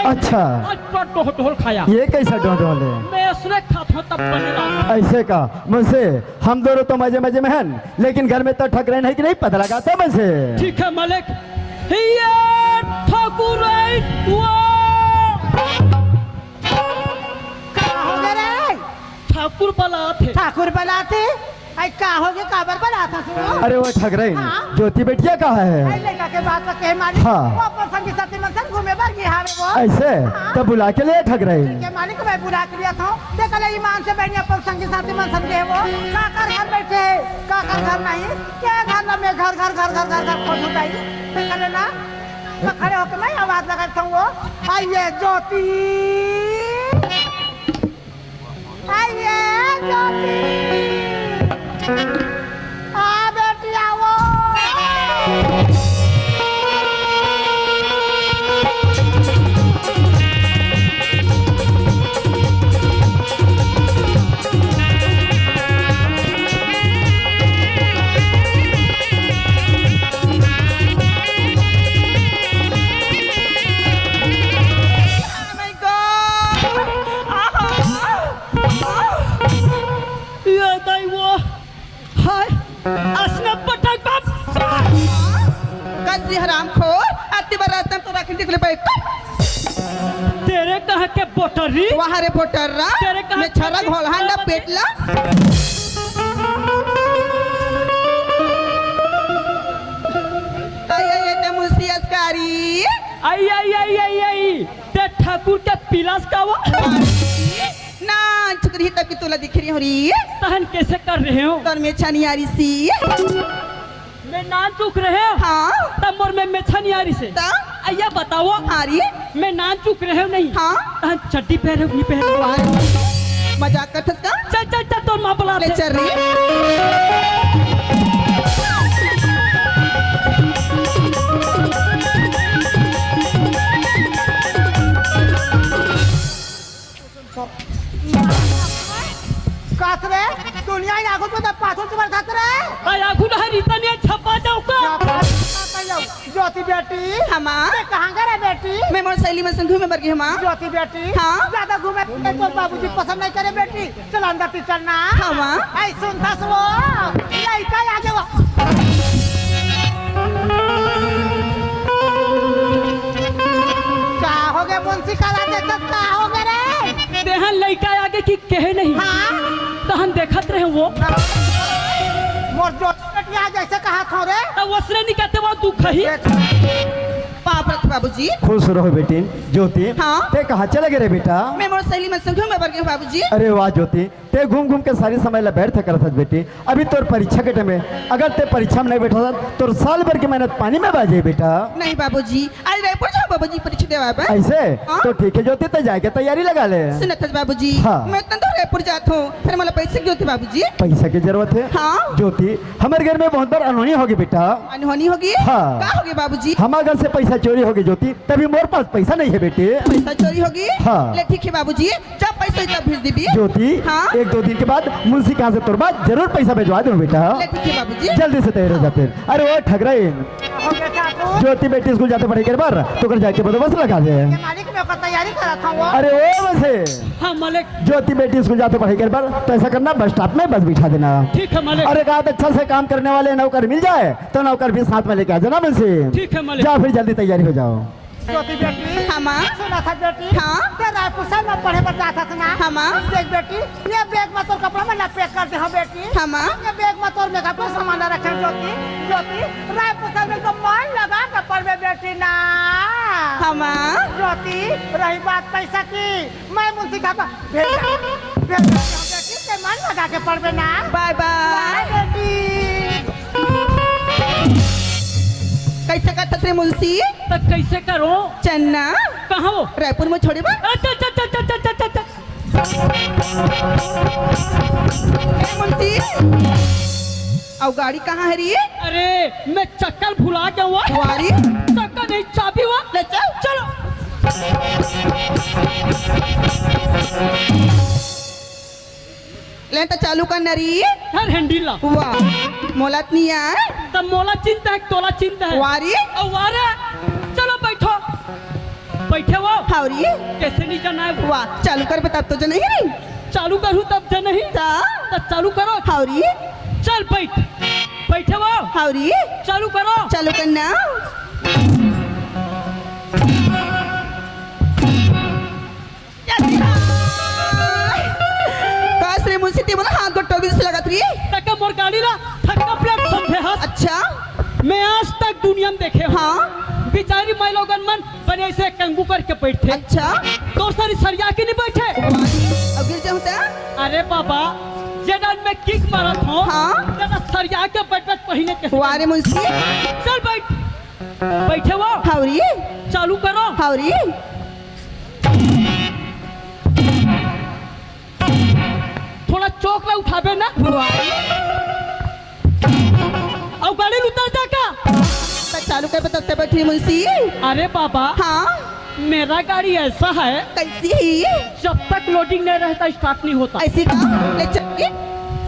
अच्छा आज तो ढोल ढोल खाया। ये कैसा ढोल है? मैं उसने खाता तब बनेगा। ऐसे का मुझसे हम दोनों तो मजे मजे में हैं, लेकिन घर में तो ठकरे नहीं कि नहीं पता लगाता मुझसे। ठीक है मालिक। ये ठाकुर ठाकुर बलाते। ठाकुर बलाते आई का हो गए काबर बलाता सुनो। अरे वो ठकरे हाँ? ज्योति बेटिया कहाँ आई है? लड़का के बात कहे मालिक। हाँ। वो अपन संगी साथी मनसन घूमे बर गया है वो। ऐसे हाँ। तो बुला के ले ठकरे। के मालिक मैं बुला के लिया था। देख ले ईमान से बहनी अपन संगी साथी मनसन गए वो। काकर घर बैठे काकर घर नहीं क्या घर ना मैं घर घर घर घर घर घर खोज उठाई। देख ले ना तो खड़े होकर मैं आवाज लगाता हूँ वो आइए ज्योति आइए ज्योति आ बेटी आओ। तेरे कहा के बोटरी वहाँ रे पोटर्रा तेरे कहा मैं छरा घोल हांडा पेटला ये ते मुसियसकारी आई आई आई आई आई ते ठाकुर के पिलास का वो ना चुकरी तब की तुला दिख रही हो रही तहन कैसे कर रहे हो? तोर में छनी आ रही सी मैं नाम चूक रहे हो? हाँ तब मोर में मेछा नहीं आ रही से ता आइया बताओ आ रही मैं नाम चूक रहे हो नहीं? हाँ तहन चड्डी पहने नहीं पहने मजाक करत का चल चल चल तो मां बुला ले चल रही कातरे दुनिया ही आगुल में पाथर तुम्हारे खातरे आई आगू ना रीता ने छपा जाओ का ज्योति बेटी हमा कहाँ गए रे बेटी मैं मोर सहेली में संग घूमे बर गई हमा ज्योति बेटी हाँ? ज्यादा घूमे तो बाबूजी पसंद नहीं करे बेटी चल अंदर ती चलना हमा आई सुनता वो लड़का आगे वो का हो गए मुंशी करा दे तो का हो गए रे देहन लड़का आगे की कहे नहीं हाँ तहन देखत रहे वो मोर ज्योति बेटी आज ऐसे कहा था रे तब उसने नहीं कहते वो दुख ही पाप रख बाबूजी खुश रहो बेटी। ज्योति हाँ? ते कहाँ चले गए रे बेटा? मैं मोर सहेली में संग घूमे बर गई बाबूजी अरे वाह ज्योति, ते घूम घूम के सारी समय ला बैठ कर था बेटी। अभी तोर परीक्षा के टाइम में अगर ते परीक्षा में नहीं बैठा था तो साल भर की मेहनत पानी में बाजे बेटा। नहीं बाबूजी आज रायपुर जाओ बाबूजी परीक्षा देवा बे ऐसे हाँ? तो ठीक है ज्योति, तो जाके तैयारी लगा ले। सुनत है बाबूजी हाँ। मैं इतना दूर रायपुर जात हूँ फिर मला पैसे क्यों थे बाबूजी पैसा की जरूरत है हाँ? ज्योति। हमारे घर में बहुत बार अनहोनी होगी बेटा। अनहोनी होगी हाँ। क्या होगी बाबूजी हमारे घर से पैसा चोरी होगी ज्योति, तभी मोर पास पैसा नहीं है बेटे। पैसा चोरी होगी हाँ। ले ठीक है बाबूजी जब पैसा तब भेज दीबी ज्योति हाँ? एक दो दिन के बाद मुंशी कहाँ से तोर बाद जरूर पैसा भिजवा दूँ बेटा। ले ठीक है बाबूजी जल्दी से तैयार हो जा फिर। अरे वो ठगराइन हो गया ठाकुर ज्योति बेटी स्कूल जाते पढ़े के बार तो कर जाके बंदोबस्त लगा दे। के मालिक मैं को तैयारी करा था वो अरे वो वैसे हाँ मालिक ज्योति बेटी स्कूल जाते पढ़े के बार तो ऐसा करना बस स्टॉप में बस बिठा देना। ठीक है मालिक अरे कहा अच्छा से काम करने वाले नौकर मिल जाए तो नौकर भी साथ में लेके आ जाना मुझसे। ठीक है मालिक जा फिर जल्दी तैयारी हो जाओ। ज्योति बेटी हमा सुना था बेटी हाँ? ते रायपुर से मैं पढ़े पर जाता था ना हमा देख बेटी ये बैग में तो कपड़ा में ना पैक कर दे हो बेटी हमा ये बैग में तो मेकअप का सामान रखे ज्योति ज्योति रायपुर से मैं तो मन लगा कर पढ़े बेटी ना हमा ज्योति रही बात पैसा की मैं मुंशी का भेज बेटी से मन लगा के पढ़े ना बाय बाय बेटी कैसे करते थे मुंशी तो कैसे करो? चन्ना कहाँ वो? रायपुर में छोड़ी बा अच्छा अच्छा अच्छा अच्छा अच्छा अच्छा मुंशी और गाड़ी कहाँ है री अरे मैं चक्कर भुला गया हुआ वारी चक्कर नहीं चाबी हुआ ले चल चलो ले तो चालू कर नरी हर हैंडल ला वाह मोलात नहीं है तब मोला चिंता है तोला चिंता है वारी और वारे चलो बैठो बैठे वो हावरी कैसे नहीं जाना है वो? वाह चालू कर बता तो जो नहीं रही चालू करूँ तब जा नहीं ता तो चालू करो। हावरी चल बैठ बैठे वो हावरी चालू करो। चालू करना काश रे मुझसे ते बोला हाथ गोटोगी से लगत रही तक मोर गाड़ी ला थक्का प्लेट समझे हस। अच्छा मैं आज तक दुनिया में देखे हूँ हाँ बेचारी मैं लोगन मन बने से कंगू करके बैठे अच्छा तो सारी सरिया के नहीं बैठे। अब गिर जाऊँ अरे बाबा जगन में किक मारत हो हाँ। जरा सरिया के बैठ पहिने के वारे मुझसे चल बैठ बैठे वो हावरी चालू करो। हावरी थोड़ा चौक ला उठाबे ना और गाड़ी उतर जा का। तो चालू कर बताते बैठी मुंशी अरे बाबा हाँ मेरा गाड़ी ऐसा है कैसी है जब तक लोडिंग नहीं रहता स्टार्ट नहीं होता। ऐसी का ले चल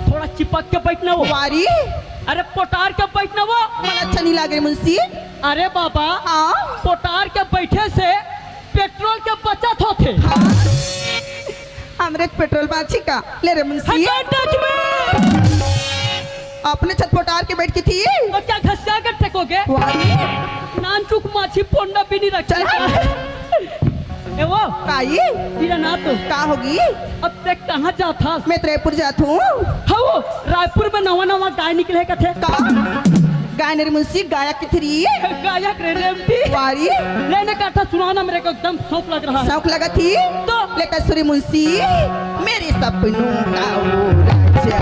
थोड़ा चिपक के बैठना वो। वारी अरे पोटार के बैठना वो। मला अच्छा नहीं लागे मुंशी अरे बाबा हाँ पोटार के बैठे से पेट्रोल के बचत होते। हाँ हमरे पेट्रोल बाछी का ले रे मुंशी अपने छत पोटार के बैठ की थी तो क्या घसिया कर ठेकोगे? वारी नान चुक माछी पोंडा भी नहीं रख चल ए वो काई तेरा ना तो का होगी अब तक कहाँ जाता? मैं त्रेपुर जात हूँ हाँ वो रायपुर में नवा नवा गाय निकले का थे का गाय ने मुंशी गायक की थी गायक रेडी वारी लेने का था सुनाना मेरे को एकदम शौक लग रहा है। शौक लगा थी तो लेकर सूर्य मुंशी मेरे सपनों का वो राजा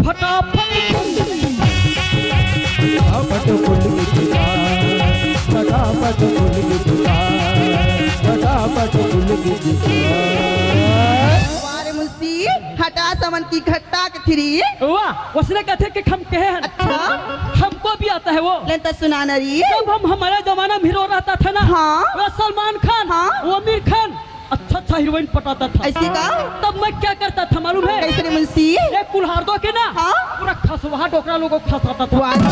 फटाफट फुल की दुकान फटाफट फुल की दुकान। वारे मुंशी हटा समन की घट्टा के थी वाह उसने कहते कि हम कहे हैं अच्छा हमको भी आता है वो। लेता सुना नरी जब हम हमारे जमाना में हीरो रहता था ना हाँ वो सलमान खान हाँ। वो आमिर खान अच्छा अच्छा हीरोइन पटाता था। ऐसी का तब मैं क्या करता था मालूम है? कैसे रे मुंशी एक कुल्हाड़ दो के ना हाँ। पूरा खसवा डोकरा लोगों को फंसाता था। वारी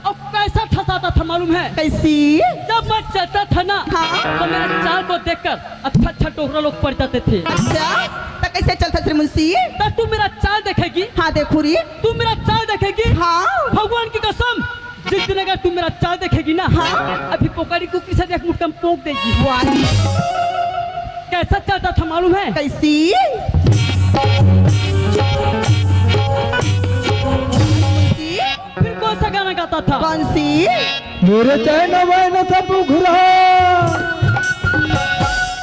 अब कैसा फंसाता था मालूम है? कैसी जब मैं चलता था ना हाँ। तो मेरे चाल को देखकर अच्छा अच्छा डोकरा लोग पड़ जाते थे। अच्छा तो कैसे चलता श्री मुंशी तो तू मेरा चाल देखेगी हाँ देखो री तू मेरा चाल देखेगी हाँ भगवान की कसम जिस दिन अगर तू मेरा चाल देखेगी ना हाँ। अभी पोकारी कुकी से एक मुट्ठम पोंक देगी। वारी कैसा चलता था मालूम है? कैसी फिर कौन सा गाना गाता था? कौन सी मेरे चैन वैन सब घुरा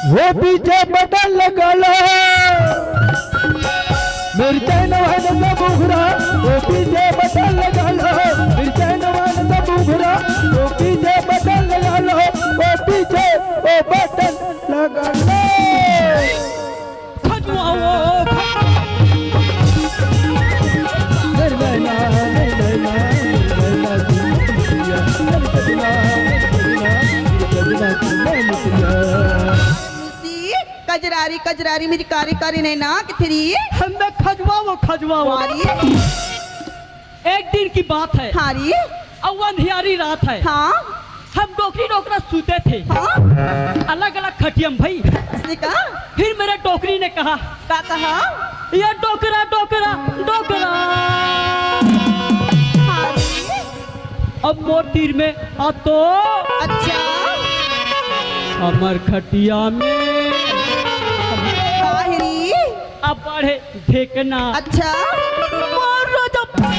वो पीछे बटन लगा लो मेरे चैन वैन सब घुरा वो पीछे बटन लगा लो मेरे चैन वैन सब घुरा वो पीछे बटन लगा लो वो पीछे वो बटन लगा लो। कजरारी कजरारी मेरी कारी कारी नहीं ना किथरी हमें खजवाओ खजवाओ। वारी एक दिन की बात है हारी और अंधियारी रात है हाँ हम डोकरी डोकरा सूते थे हाँ अलग अलग खटियम भाई। इसने कहा फिर मेरे डोकरी ने कहा का कहा ये डोकरा डोकरा डोकरा हारी अब मोर तीर में आ तो अच्छा अमर खटिया में काहिरी अब बढ़े देखना। अच्छा डोकरा डोकरा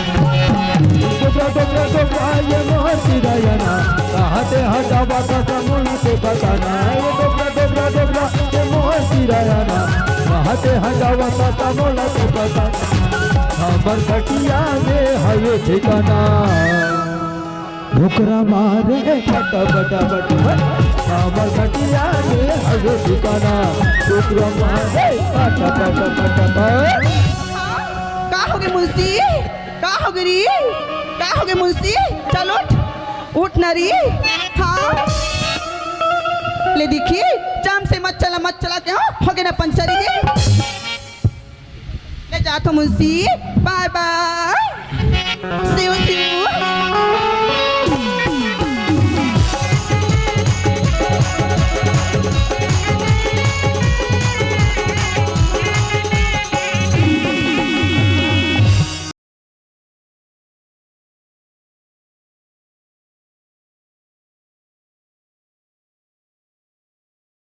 डोकरा ये मोहर सिरायना कहते हटावा का मुना से बताना ये डोकरा डोकरा डोकरा ये मोहर सिरायना कहते हटावा का मुना से बताना हमर खटिया में है ठिकाना डोकरा मारे बटा बटा बटा हमर खटिया में है ठिकाना डोकरा मारे बटा बटा बटा। का हो गए मुंशी का हो गई का हो गए मुंशी चलो उठ न रही हाँ ले देखिए जाम से मत चला के हो गए ना पंचरी दे ले जाता मुंशी बाय बाय सी यू